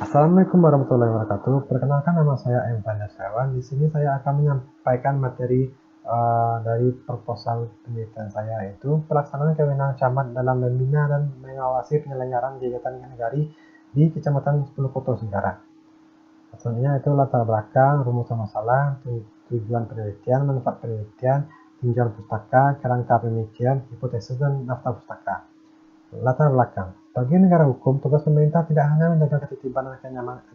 Assalamualaikum warahmatullahi wabarakatuh. Perkenalkan, nama saya M. Pandasawan. Di sini saya akan menyampaikan materi dari proposal penelitian saya, yaitu pelaksanaan kewenangan camat dalam membina dan mengawasi penyelenggaraan kegiatan negari di Kecamatan 10 Koto Singkara. Maksudnya itu latar belakang, rumusan masalah, tujuan penelitian, manfaat penelitian, tinjauan pustaka, kerangka pemikiran, hipotesis, dan daftar pustaka. Latar belakang. Bagi negara hukum, tugas pemerintah tidak hanya menjaga ketertiban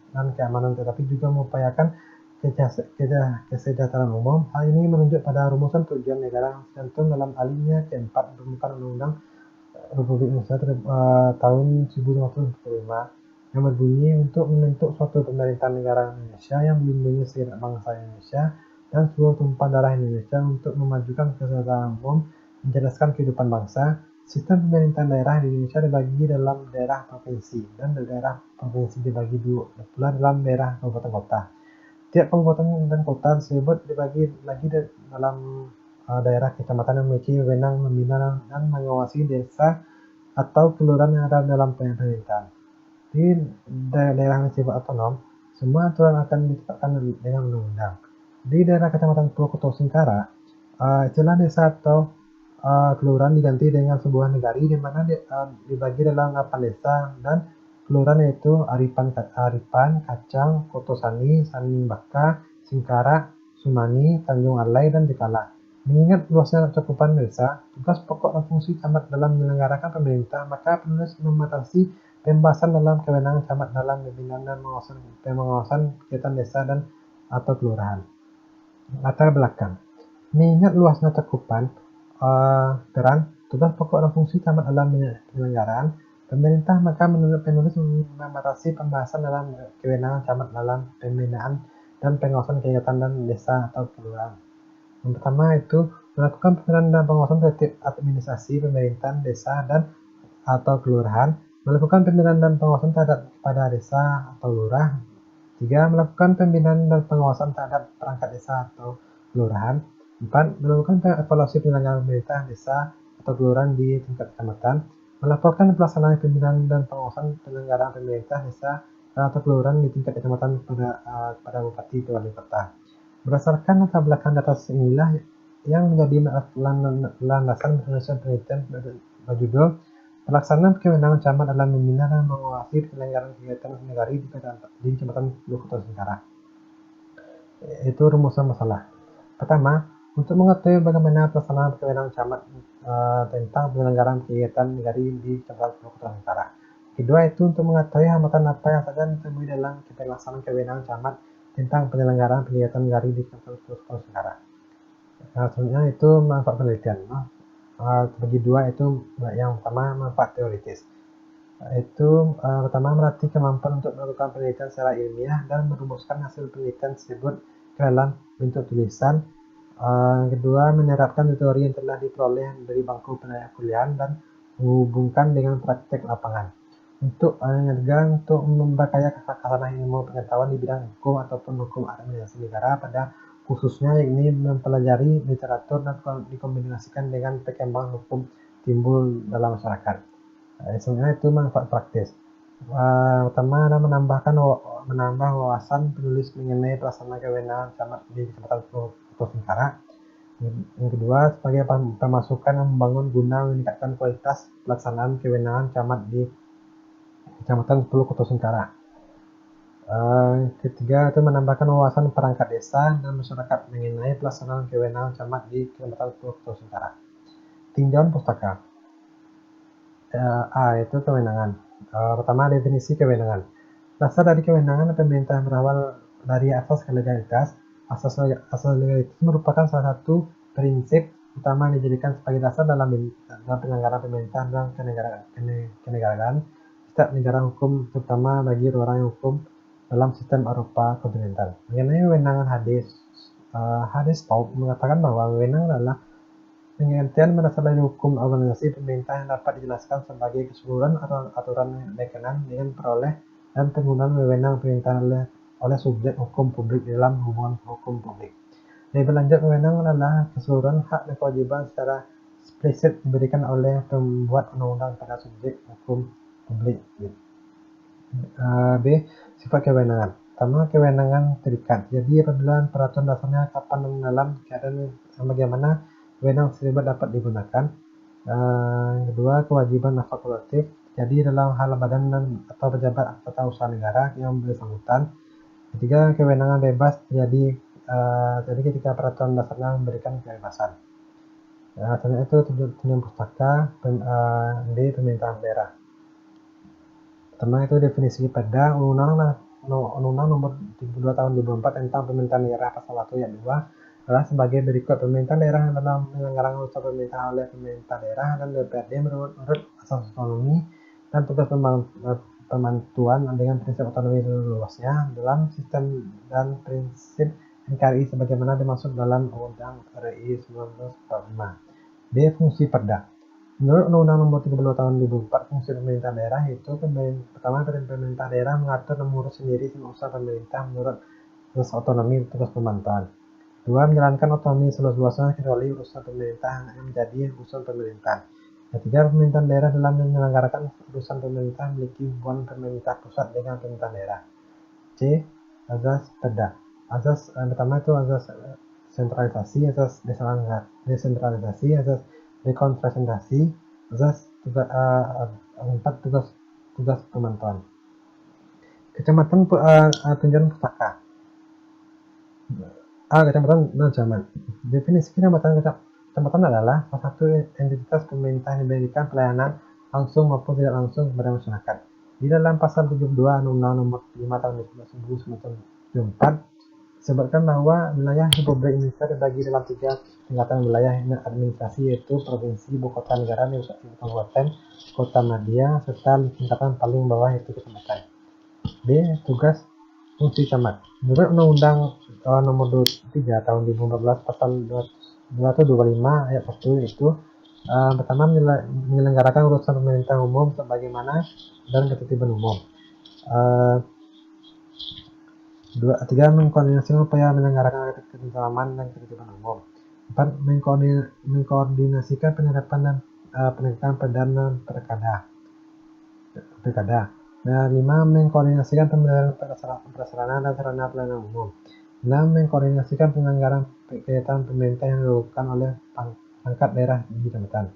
dan keamanan, tetapi juga mengupayakan kesejahteraan umum. Hal ini menunjuk pada rumusan tujuan negara yang tercantum dalam alinea keempat pembentukan Undang-Undang Republik Indonesia tahun 1945 yang berbunyi untuk membentuk suatu pemerintahan negara Indonesia yang melindungi segenap bangsa Indonesia dan seluruh tumpah darah Indonesia untuk memajukan kesejahteraan umum, mencerdaskan kehidupan bangsa. Sistem pemerintahan daerah di Indonesia dibagi dalam daerah provinsi, dan daerah provinsi dibagi pula dalam daerah kabupaten kota. Tiap kabupaten dan kota tersebut dibagi lagi dalam daerah kecamatan yang memiliki wewenang membina dan mengawasi desa atau kelurahan yang ada dalam pemerintahan. Di daerah yang bersifat otonom, semua aturan akan ditetapkan dengan undang-undang. Di daerah Kecamatan Pulau Koto Singkara, istilah desa atau kelurahan diganti dengan sebuah negari, di mana dibagi dalam 8 desa dan kelurahan, yaitu Aripan, Kacang, Kotosani, Sanimbaka, Singkara, Sumani, Tanjung Alai, dan Jekala. Mengingat luasnya cakupan desa, tugas pokok dan fungsi camat dalam menyelenggarakan pemerintah, maka penulis membatasi pembahasan dalam kewenangan camat dalam pembinaan dan pengawasan kegiatan desa dan atau kelurahan. Latar belakang. Mengingat luasnya cakupan peran, tugas pokok dan fungsi camat dalam penyelenggaraan pemerintah, maka menurut penulis membatasi pembahasan dalam kewenangan camat dalam pembinaan dan pengawasan kegiatan dan desa atau kelurahan. Yang pertama itu melakukan pembinaan dan pengawasan tertib administrasi pemerintahan desa dan atau kelurahan, melakukan pembinaan dan pengawasan terhadap kepada desa atau lurah. 3. Melakukan pembinaan dan pengawasan terhadap perangkat desa atau kelurahan. 4. Melakukan evaluasi penyelenggaraan pemerintah desa atau kelurahan di tingkat kecamatan. Melaporkan pelaksanaan pembinaan dan pengawasan penyelenggaraan pemerintah desa atau kelurahan di tingkat kecamatan pada bupati atau wali kota. Berdasarkan latar belakang data inilah yang menjadi landasan penyelesaian penelitian berjudul pelaksanaan kewenangan camat dalam membina dan mengawasi penyelenggaraan kegiatan negari di Kecamatan Pulau Koto Singkara. Itu rumusan masalah. Pertama, untuk mengetahui bagaimana pelaksanaan kewenangan camat tentang penyelenggaraan kegiatan negari di Kecamatan Pulau Koto Singkara. Kedua, itu untuk mengetahui hambatan apa yang saja ditemui dalam pelaksanaan kewenangan camat tentang penyelenggaraan kegiatan negari di Kecamatan Pulau Koto Singkara. Selanjutnya itu manfaat penelitian. Bagi dua, itu yang pertama manfaat teoritis. Itu pertama melatih kemampuan untuk melakukan penelitian secara ilmiah dan merumuskan hasil penelitian tersebut ke dalam bentuk tulisan. Yang kedua, menerapkan teori yang telah diperoleh dari bangku kuliahan dan menghubungkan dengan praktek lapangan. Untuk untuk memperkaya khasanah ilmu pengetahuan di bidang hukum ataupun hukum administrasi negara pada khususnya, yakni mempelajari literatur dan dikombinasikan dengan perkembangan hukum timbul dalam masyarakat. Sebenarnya itu manfaat praktis. Pertama adalah menambah wawasan penulis mengenai pelaksanaan kewenangan camat di Kecamatan Pulau Singkara. Yang kedua, sebagai pemasukan yang membangun guna meningkatkan kualitas pelaksanaan kewenangan camat di Kecamatan 10 Koto Singkara. Ketiga, itu menambahkan wawasan perangkat desa dan masyarakat mengenai pelaksanaan kewenangan camat di Kecamatan 10 Koto Singkara. Tinjauan pustaka. Itu kewenangan. Pertama, definisi kewenangan. Dasar dari kewenangan pemerintah berawal dari asas legalitas. Asas legalitas merupakan salah satu prinsip utama yang dijadikan sebagai dasar dalam penyelenggaraan pemerintahan dan kenegaraan setiap negara hukum, terutama bagi orang yang hukum dalam sistem Eropa kontinental. Mengenai wewenangan Hadis Paul mengatakan bahwa wewenang adalah pengertian berdasar dari hukum organisasi pemerintah yang dapat dijelaskan sebagai keseluruhan aturan berkenaan dengan peroleh dan penggunaan wewenang pemerintahan oleh subjek hukum publik dalam hubungan hukum publik. Lebih lanjut, wewenang adalah keseluruhan hak dan kewajiban secara eksplisit diberikan oleh pembuat undang-undang pada subjek hukum publik. B. Sifat kewenangan. Pertama, kewenangan terikat. Jadi apabila peraturan dasarnya kapan dan dalam keadaan bagaimana kewenangan tersebut dapat digunakan. Yang kedua, kewajiban fakultatif. Jadi dalam hal badan dan atau pejabat atau usaha negara yang bersangkutan. Ketiga, kewenangan bebas. Jadi ketika peraturan dasarnya memberikan kebebasan. Contohnya itu tunjangan pustaka, D. Pemerintahan daerah. Pertama itu definisi Perda Undang-Undang Nomor 32 Tahun 2004 tentang Pemerintahan Daerah Pasal 1 Ayat 2 adalah sebagai berikut. Pemerintahan daerah dalam penyelenggaraan urusan pemerintahan oleh pemerintah daerah dan DPRD menurut asas otonomi dan tugas pembantuan dengan prinsip otonomi luasnya dalam sistem dan prinsip NKRI sebagaimana dimaksud dalam Undang RI 1945. B. Fungsi Perda. Menurut Undang-Undang Nomor 32 Tahun 2004, fungsi pemerintah daerah itu pertama, pemerintah daerah mengatur dan mengurus sendiri urusan pemerintah menurut asas otonomi tugas pembantuan. Kedua, menjalankan otonomi seluas-luasnya kecuali urusan pemerintah yang menjadi urusan pemerintah. Ketiga, pemerintahan daerah dalam menyelenggarakan urusan pemerintah memiliki hubungan pemerintah pusat dengan pemerintah daerah. C. Azas Perda. Azas pertama itu azas sentralisasi, azas desentralisasi, azas rekonsentrasi, azas empat tugas pemantauan. Kecamatan tunjangan pustaka. Kecamatan dan camat. Definisi kecamatan adalah salah satu entitas pemerintah yang memberikan pelayanan langsung maupun tidak langsung kepada masyarakat. Di dalam pasal 72 Undang-Undang Nomor 5 Tahun 1994 disebutkan bahwa wilayah Republik Indonesia terbagi dalam 3 tingkatan wilayah administrasi, yaitu provinsi, ibu kota negara, kabupaten, kota madya, serta tingkatan paling bawah yaitu kecamatan. B. Tugas fungsi camat. Menurut Undang-Undang Nomor 23 Tahun 2014 Pasal 225 Ayat 1 itu pertama menyelenggarakan urusan pemerintah umum sebagaimana dan ketertiban umum. Tiga, mengkoordinasikan upaya menyelenggarakan ketentraman dan ketertiban umum. 4. Mengkoordinasikan penyerapan dan penegakan perdana pilkada. 5. Mengkoordinasikan pemeliharaan prasarana dan sarana pelayanan umum. 6. Mengkoordinasikan penyelenggaraan kegiatan pemerintah yang dilakukan oleh pangkat daerah di kecamatan.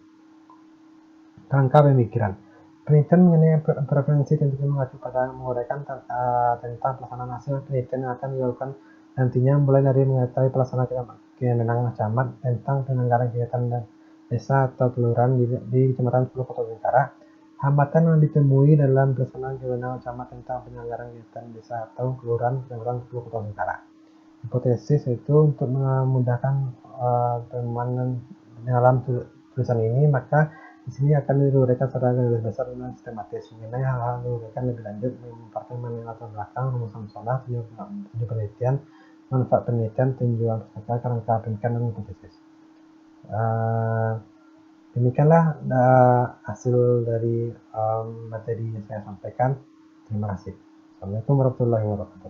Kerangka pemikiran. Penelitian mengenai preferensi tentunya mengacu pada menguraikan tentang pelaksanaan hasil penelitian yang akan dilakukan nantinya, mulai dari mengetahui pelaksanaan kewenangan camat tentang penyelenggaraan kegiatan desa atau kelurahan di kecamatan 10 kota utara, hambatan yang ditemui dalam pelaksanaan kewenangan camat tentang penyelenggaraan kegiatan desa atau kelurahan di kecamatan 10 kota utara. Hipotesis itu untuk memudahkan teman dalam tulisan ini, maka di sini akan diuraikan secara garis besar dan sistematis mengenai hal-hal diuraikan lebih lanjut, memaparkan mengenai latar belakang, rumusan masalah, tujuan penelitian, manfaat penelitian, tinjauan pustaka, kerangka pemikiran, dan hipotesis. Demikianlah hasil dari materi yang saya sampaikan. Terima kasih. Assalamualaikum warahmatullahi wabarakatuh.